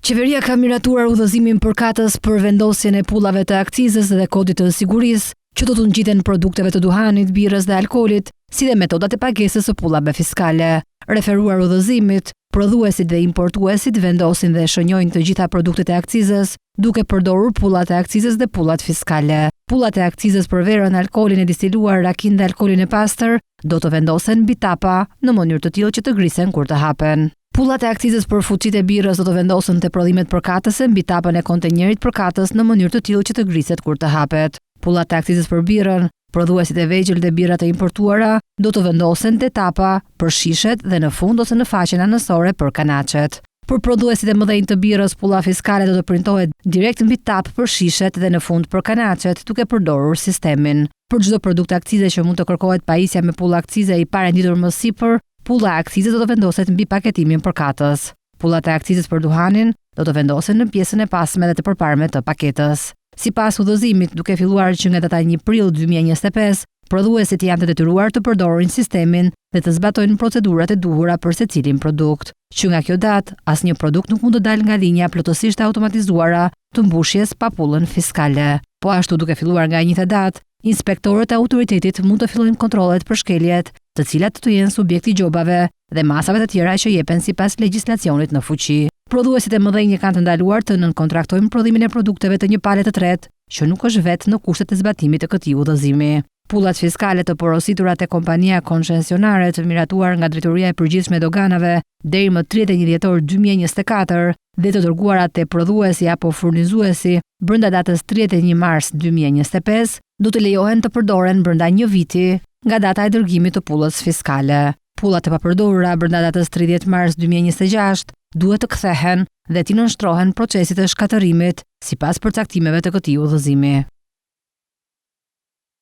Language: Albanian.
Qeveria ka miratuar udhëzimin përkatës për vendosjen e pullave të akcizës dhe kodit të sigurisë që do të ngjiten produkteve të duhanit, birrës dhe alkoolit, si dhe metodat e pagesës së pullave fiskale. Referuar udhëzimit, prodhuesit dhe importuesit vendosin dhe shënjojnë të gjitha produktet e akcizës, duke përdorur pullat e akcizës dhe pullat fiskale. Pullat e akcizës për verën, alkoolin e distiluar, rakin dhe alkoolin e pastër do të vendosen mbi tapa në mënyrë të tillë që të grisen kur të hapen. Pullat e akcizës për fuqit e birrës do të vendosen te prodhimet përkatëse mbi tapën e kontenjerit përkatës në mënyrë të tillë që të griset kur të hapet. Pullat e akcizës për birrën, prodhuesit e vegjël dhe birrat e importuara do të vendosen te tapa për shishet dhe në fund ose në faqen anësore për kanaçet. Për prodhuesit e mëdhenj të birrës, pulla fiskale do të printohet direkt mbi tapë për shishet dhe në fund për kanaçet, duke përdorur sistemin. Për çdo produkt akcize që mund të kërkohet pajisja me pulla akcize i parenditur më sipër, pulla e akcizës do të vendoset mbi paketimin përkatës. Pullat e akcizës për duhanin do të vendosen në pjesën e pasme dhe të përparme të paketës. Sipas udhëzimit, duke filluar që nga data 1 prill 2025, prodhuesit janë të detyruar të përdorin sistemin dhe të zbatojnë procedurat e duhura për secilin produkt. Që nga kjo datë, asnjë produkt nuk mund të dalë nga linja plotësisht automatizuara të mbushjes pa pullën fiskale. Po ashtu, duke filluar nga e njëjta datë, inspektorët e autoritetit mund të fillojnë kontrollet për shkeljet, të cilat të jenë subjekti gjobave dhe masave të tjera që jepen sipas legjislacionit në fuqi. Prodhuesit e mëdhenj kanë të ndaluar të nënkontraktojnë prodhimin e produkteve të një pale të tretë, që nuk është vetë në kushtet e zbatimit të këtij udhëzimi. Pullat fiskale të porositura te kompania koncesionare të miratuar nga Drejtoria e Përgjithshme e Doganave deri më 31 dhjetor 2024 dhe të dërguara te prodhuesi apo furnizuesi brenda datës 31 mars 2025 do të lejohen të përdoren brenda një viti nga data e dërgimit të pullës fiskale. Pullat e papërdorura brenda datës 30 mars 2026 duhet të kthehen dhe t'i nënshtrohen procesit të shkatërimit sipas përcaktimeve të këtij udhëzimi.